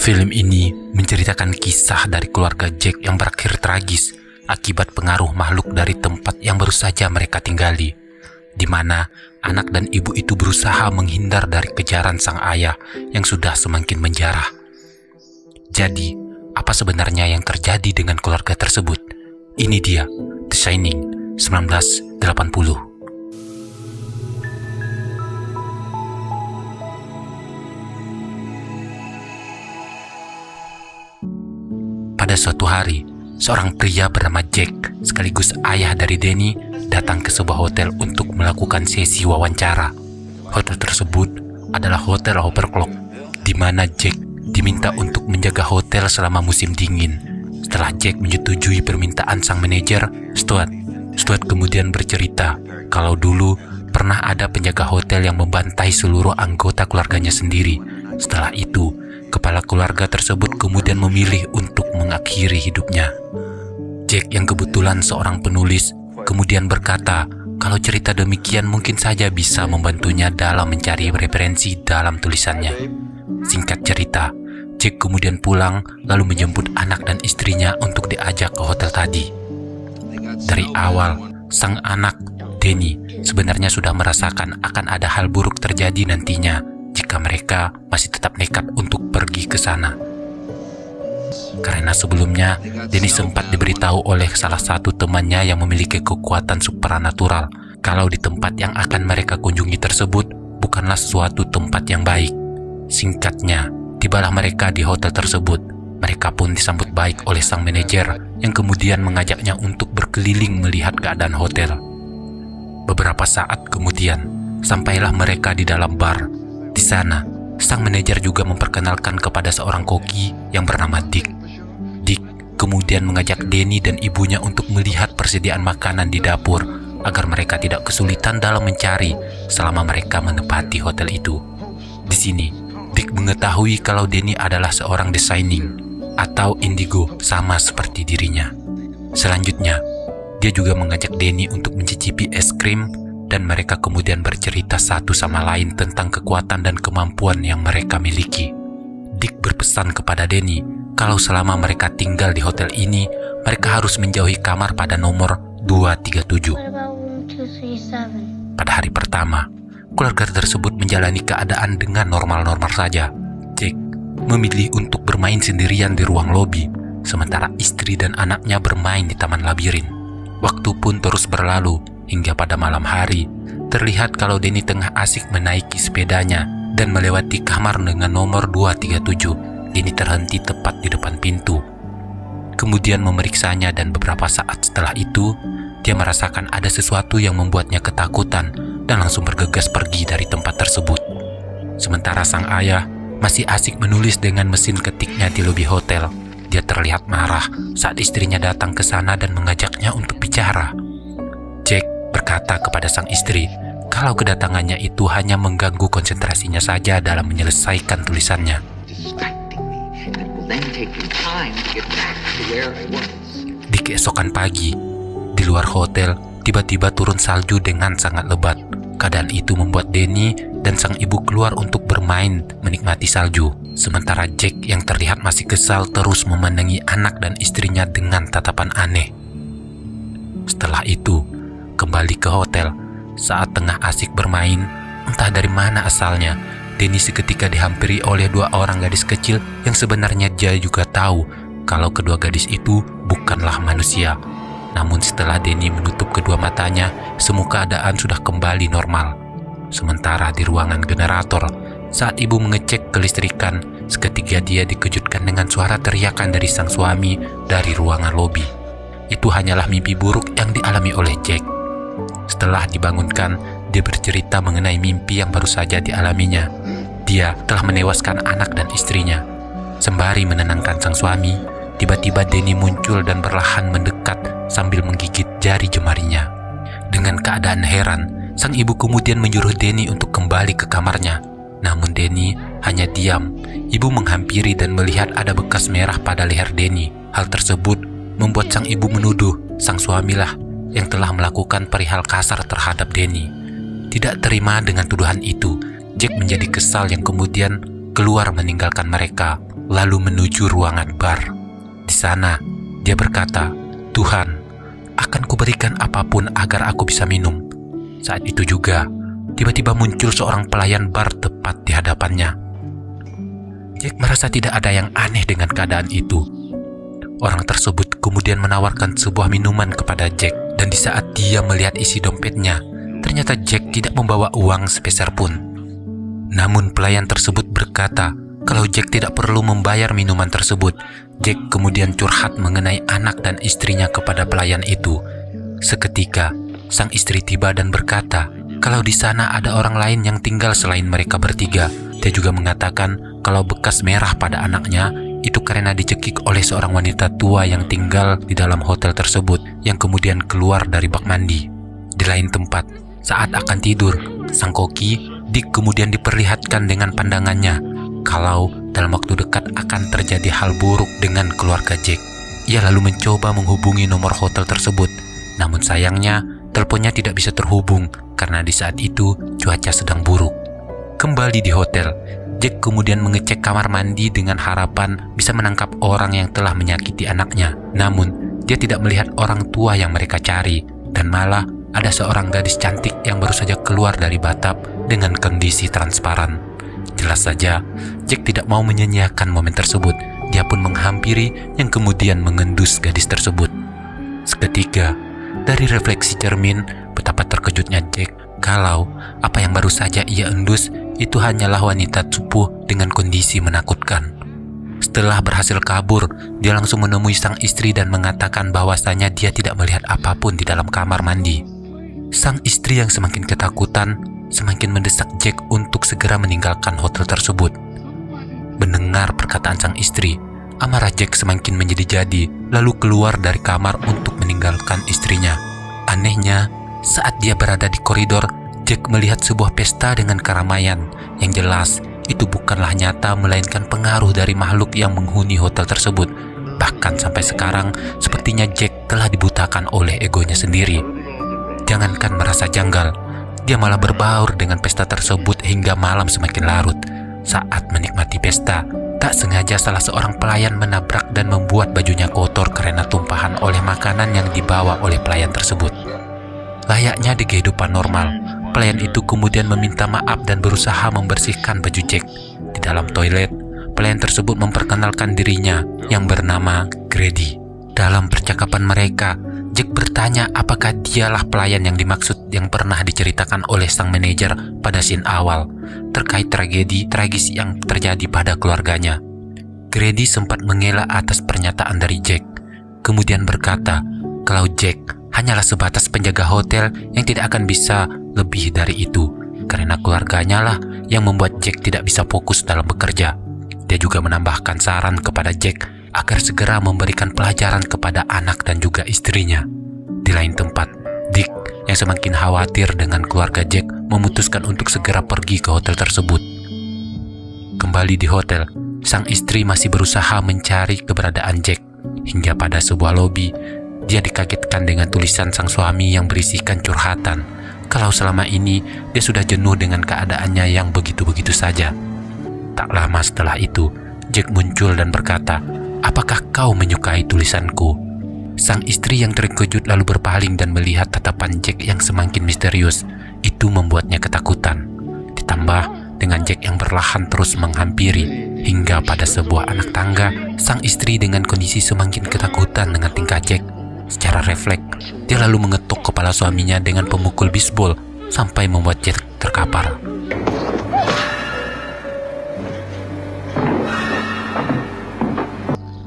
Film ini menceritakan kisah dari keluarga Jack yang berakhir tragis akibat pengaruh makhluk dari tempat yang baru saja mereka tinggali, di mana anak dan ibu itu berusaha menghindar dari kejaran sang ayah yang sudah semakin menjarah. Jadi, apa sebenarnya yang terjadi dengan keluarga tersebut? Ini dia, The Shining 1980. Pada suatu hari, seorang pria bernama Jack, sekaligus ayah dari Danny, datang ke sebuah hotel untuk melakukan sesi wawancara. Hotel tersebut adalah Hotel Overclock, di mana Jack diminta untuk menjaga hotel selama musim dingin. Setelah Jack menyetujui permintaan sang manajer, Stuart kemudian bercerita kalau dulu pernah ada penjaga hotel yang membantai seluruh anggota keluarganya sendiri. Setelah itu, kepala keluarga tersebut kemudian memilih untuk mengakhiri hidupnya. Jack yang kebetulan seorang penulis kemudian berkata kalau cerita demikian mungkin saja bisa membantunya dalam mencari referensi dalam tulisannya. Singkat cerita, Jack kemudian pulang lalu menjemput anak dan istrinya untuk diajak ke hotel tadi. Dari awal, sang anak, Danny, sebenarnya sudah merasakan akan ada hal buruk terjadi nantinya jika mereka masih tetap nekat untuk pergi ke sana. Karena sebelumnya, Danny sempat diberitahu oleh salah satu temannya yang memiliki kekuatan supranatural kalau di tempat yang akan mereka kunjungi tersebut bukanlah suatu tempat yang baik. Singkatnya, tibalah mereka di hotel tersebut. Mereka pun disambut baik oleh sang manajer yang kemudian mengajaknya untuk berkeliling melihat keadaan hotel. Beberapa saat kemudian, sampailah mereka di dalam bar. Di sana, sang manajer juga memperkenalkan kepada seorang koki yang bernama Dick. Dick kemudian mengajak Danny dan ibunya untuk melihat persediaan makanan di dapur agar mereka tidak kesulitan dalam mencari selama mereka menempati hotel itu. Di sini, Dick mengetahui kalau Danny adalah seorang The Shining atau indigo sama seperti dirinya. Selanjutnya, dia juga mengajak Danny untuk mencicipi es krim dan mereka kemudian bercerita satu sama lain tentang kekuatan dan kemampuan yang mereka miliki. Dick berpesan kepada Danny kalau selama mereka tinggal di hotel ini, mereka harus menjauhi kamar pada nomor 237. Pada hari pertama, keluarga tersebut menjalani keadaan dengan normal-normal saja. Jack memilih untuk bermain sendirian di ruang lobi, sementara istri dan anaknya bermain di taman labirin. Waktu pun terus berlalu, hingga pada malam hari, terlihat kalau Danny tengah asik menaiki sepedanya dan melewati kamar dengan nomor 237. Danny terhenti tepat di depan pintu. Kemudian memeriksanya dan beberapa saat setelah itu, dia merasakan ada sesuatu yang membuatnya ketakutan dan langsung bergegas pergi dari tempat tersebut. Sementara sang ayah masih asik menulis dengan mesin ketiknya di lobi hotel. Dia terlihat marah saat istrinya datang ke sana dan mengajaknya untuk bicara. Jack berkata kepada sang istri kalau kedatangannya itu hanya mengganggu konsentrasinya saja dalam menyelesaikan tulisannya. Di keesokan pagi, di luar hotel, tiba-tiba turun salju dengan sangat lebat. Keadaan itu membuat Danny dan sang ibu keluar untuk bermain menikmati salju. Sementara Jack yang terlihat masih kesal terus memandangi anak dan istrinya dengan tatapan aneh. Setelah itu, kembali ke hotel. Saat tengah asik bermain, entah dari mana asalnya, Danny seketika dihampiri oleh dua orang gadis kecil yang sebenarnya dia juga tahu kalau kedua gadis itu bukanlah manusia. Namun setelah Danny menutup kedua matanya, semua keadaan sudah kembali normal. Sementara di ruangan generator, saat ibu mengecek kelistrikan, seketika dia dikejutkan dengan suara teriakan dari sang suami dari ruangan lobi. Itu hanyalah mimpi buruk yang dialami oleh Jack. Setelah dibangunkan, dia bercerita mengenai mimpi yang baru saja dialaminya. Dia telah menewaskan anak dan istrinya. Sembari menenangkan sang suami, tiba-tiba Danny muncul dan perlahan mendekat sambil menggigit jari jemarinya. Dengan keadaan heran, sang ibu kemudian menyuruh Danny untuk kembali ke kamarnya. Namun Danny hanya diam. Ibu menghampiri dan melihat ada bekas merah pada leher Danny. Hal tersebut membuat sang ibu menuduh sang suamilah yang telah melakukan perihal kasar terhadap Danny. Tidak terima dengan tuduhan itu, Jack menjadi kesal yang kemudian keluar meninggalkan mereka. lalu menuju ruangan bar. Di sana, dia berkata, "Tuhan, akan kuberikan apapun agar aku bisa minum." Saat itu juga, tiba-tiba muncul seorang pelayan bar tepat di hadapannya. Jack merasa tidak ada yang aneh dengan keadaan itu. Orang tersebut kemudian menawarkan sebuah minuman kepada Jack, dan di saat dia melihat isi dompetnya, ternyata Jack tidak membawa uang sepeser pun. Namun pelayan tersebut berkata kalau Jack tidak perlu membayar minuman tersebut. Jack kemudian curhat mengenai anak dan istrinya kepada pelayan itu. Seketika, sang istri tiba dan berkata kalau di sana ada orang lain yang tinggal selain mereka bertiga. Dia juga mengatakan kalau bekas merah pada anaknya itu karena dicekik oleh seorang wanita tua yang tinggal di dalam hotel tersebut, yang kemudian keluar dari bak mandi. Di lain tempat, saat akan tidur, sang koki, Dick, kemudian diperlihatkan dengan pandangannya kalau dalam waktu dekat akan terjadi hal buruk dengan keluarga Jack. Ia lalu mencoba menghubungi nomor hotel tersebut, namun sayangnya teleponnya tidak bisa terhubung karena di saat itu cuaca sedang buruk. Kembali di hotel, Jack kemudian mengecek kamar mandi dengan harapan bisa menangkap orang yang telah menyakiti anaknya. Namun, dia tidak melihat orang tua yang mereka cari, dan malah ada seorang gadis cantik yang baru saja keluar dari bathtub dengan kondisi transparan. Jelas saja, Jack tidak mau menyanyiakan momen tersebut. Dia pun menghampiri yang kemudian mengendus gadis tersebut. Seketika, dari refleksi cermin, betapa terkejutnya Jack kalau apa yang baru saja ia endus itu hanyalah wanita cupu dengan kondisi menakutkan. Setelah berhasil kabur, dia langsung menemui sang istri dan mengatakan bahwasanya dia tidak melihat apapun di dalam kamar mandi. Sang istri yang semakin ketakutan semakin mendesak Jack untuk segera meninggalkan hotel tersebut. Mendengar perkataan sang istri, amarah Jack semakin menjadi-jadi, lalu keluar dari kamar untuk meninggalkan istrinya. Anehnya, saat dia berada di koridor, Jack melihat sebuah pesta dengan keramaian yang jelas itu bukanlah nyata melainkan pengaruh dari makhluk yang menghuni hotel tersebut. Bahkan sampai sekarang sepertinya Jack telah dibutakan oleh egonya sendiri. Jangankan merasa janggal, dia malah berbaur dengan pesta tersebut hingga malam semakin larut. Saat menikmati pesta, tak sengaja salah seorang pelayan menabrak dan membuat bajunya kotor karena tumpahan oleh makanan yang dibawa oleh pelayan tersebut. Layaknya di kehidupan normal, pelayan itu kemudian meminta maaf dan berusaha membersihkan baju Jack. Di dalam toilet, pelayan tersebut memperkenalkan dirinya yang bernama Grady. Dalam percakapan mereka, Jack bertanya apakah dialah pelayan yang dimaksud yang pernah diceritakan oleh sang manajer pada scene awal terkait tragedi tragis yang terjadi pada keluarganya. Grady sempat mengelak atas pernyataan dari Jack, kemudian berkata kalau Jack hanyalah sebatas penjaga hotel yang tidak akan bisa lebih dari itu, karena keluarganya lah yang membuat Jack tidak bisa fokus dalam bekerja. Dia juga menambahkan saran kepada Jack agar segera memberikan pelajaran kepada anak dan juga istrinya. Di lain tempat, Dick yang semakin khawatir dengan keluarga Jack memutuskan untuk segera pergi ke hotel tersebut. Kembali di hotel, sang istri masih berusaha mencari keberadaan Jack, hingga pada sebuah lobi, dia dikagetkan dengan tulisan sang suami yang berisikan curhatan kalau selama ini dia sudah jenuh dengan keadaannya yang begitu-begitu saja. Tak lama setelah itu, Jack muncul dan berkata, "Apakah kau menyukai tulisanku?" Sang istri yang terkejut lalu berpaling dan melihat tatapan Jack yang semakin misterius. Itu membuatnya ketakutan. Ditambah dengan Jack yang perlahan terus menghampiri, hingga pada sebuah anak tangga, sang istri dengan kondisi semakin ketakutan dengan tingkah Jack. Secara refleks, dia lalu mengetuk kepala suaminya dengan pemukul bisbol sampai membuat Jack terkapar.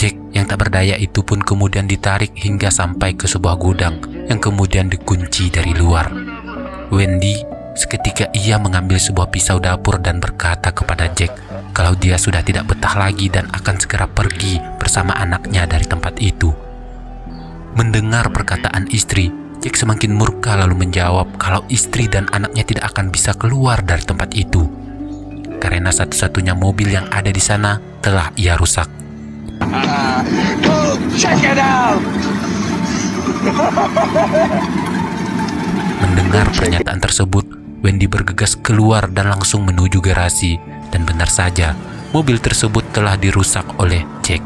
Jack yang tak berdaya itu pun kemudian ditarik hingga sampai ke sebuah gudang yang kemudian dikunci dari luar. Wendy, seketika ia mengambil sebuah pisau dapur dan berkata kepada Jack kalau dia sudah tidak betah lagi dan akan segera pergi bersama anaknya dari tempat itu. Mendengar perkataan istri, Jack semakin murka lalu menjawab kalau istri dan anaknya tidak akan bisa keluar dari tempat itu karena satu-satunya mobil yang ada di sana telah ia rusak. Check it out. Mendengar pernyataan tersebut, Wendy bergegas keluar dan langsung menuju garasi. Dan benar saja, mobil tersebut telah dirusak oleh Jack.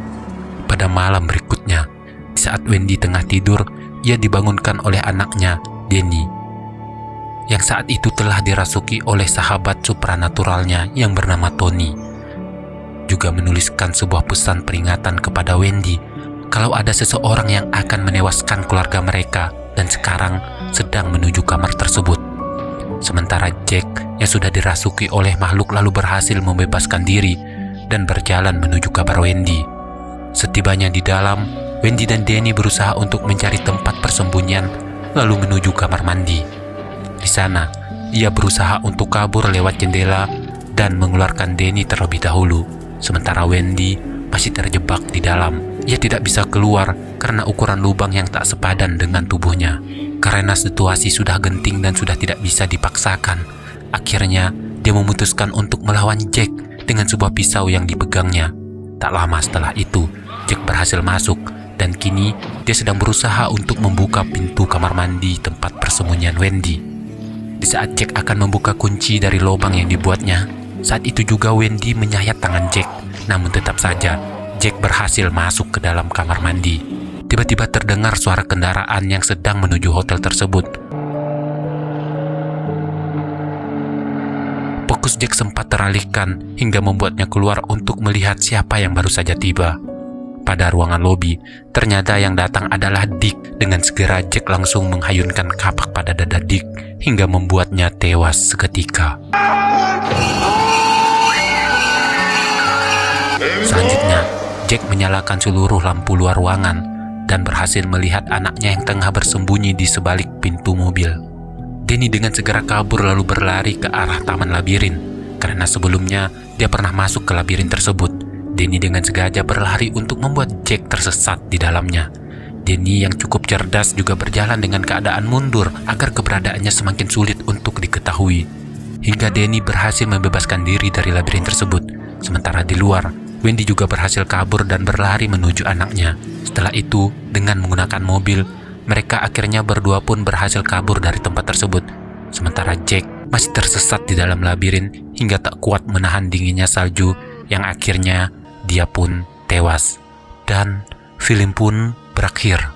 Pada malam berikutnya, di saat Wendy tengah tidur, ia dibangunkan oleh anaknya, Danny, yang saat itu telah dirasuki oleh sahabat supranaturalnya yang bernama Tony. Juga menuliskan sebuah pesan peringatan kepada Wendy kalau ada seseorang yang akan menewaskan keluarga mereka dan sekarang sedang menuju kamar tersebut. Sementara Jack yang sudah dirasuki oleh makhluk lalu berhasil membebaskan diri dan berjalan menuju kamar Wendy. Setibanya di dalam, Wendy dan Danny berusaha untuk mencari tempat persembunyian lalu menuju kamar mandi. Di sana, ia berusaha untuk kabur lewat jendela dan mengeluarkan Danny terlebih dahulu. Sementara Wendy masih terjebak di dalam. Ia tidak bisa keluar karena ukuran lubang yang tak sepadan dengan tubuhnya. Karena situasi sudah genting dan sudah tidak bisa dipaksakan, akhirnya dia memutuskan untuk melawan Jack dengan sebuah pisau yang dipegangnya. Tak lama setelah itu, Jack berhasil masuk dan kini dia sedang berusaha untuk membuka pintu kamar mandi tempat persembunyian Wendy. Di saat Jack akan membuka kunci dari lubang yang dibuatnya, saat itu juga Wendy menyayat tangan Jack. Namun tetap saja, Jack berhasil masuk ke dalam kamar mandi. Tiba-tiba terdengar suara kendaraan yang sedang menuju hotel tersebut. Fokus Jack sempat teralihkan hingga membuatnya keluar untuk melihat siapa yang baru saja tiba. Pada ruangan lobi, ternyata yang datang adalah Dick. Dengan segera Jack langsung menghayunkan kapak pada dada Dick hingga membuatnya tewas seketika. Selanjutnya, Jack menyalakan seluruh lampu luar ruangan dan berhasil melihat anaknya yang tengah bersembunyi di sebalik pintu mobil. Danny dengan segera kabur lalu berlari ke arah taman labirin. Karena sebelumnya dia pernah masuk ke labirin tersebut, Danny dengan sengaja berlari untuk membuat Jack tersesat di dalamnya. Danny yang cukup cerdas juga berjalan dengan keadaan mundur agar keberadaannya semakin sulit untuk diketahui. Hingga Danny berhasil membebaskan diri dari labirin tersebut. Sementara di luar, Wendy juga berhasil kabur dan berlari menuju anaknya. Setelah itu, dengan menggunakan mobil, mereka akhirnya berdua pun berhasil kabur dari tempat tersebut. Sementara Jack masih tersesat di dalam labirin hingga tak kuat menahan dinginnya salju yang akhirnya dia pun tewas. Dan film pun berakhir.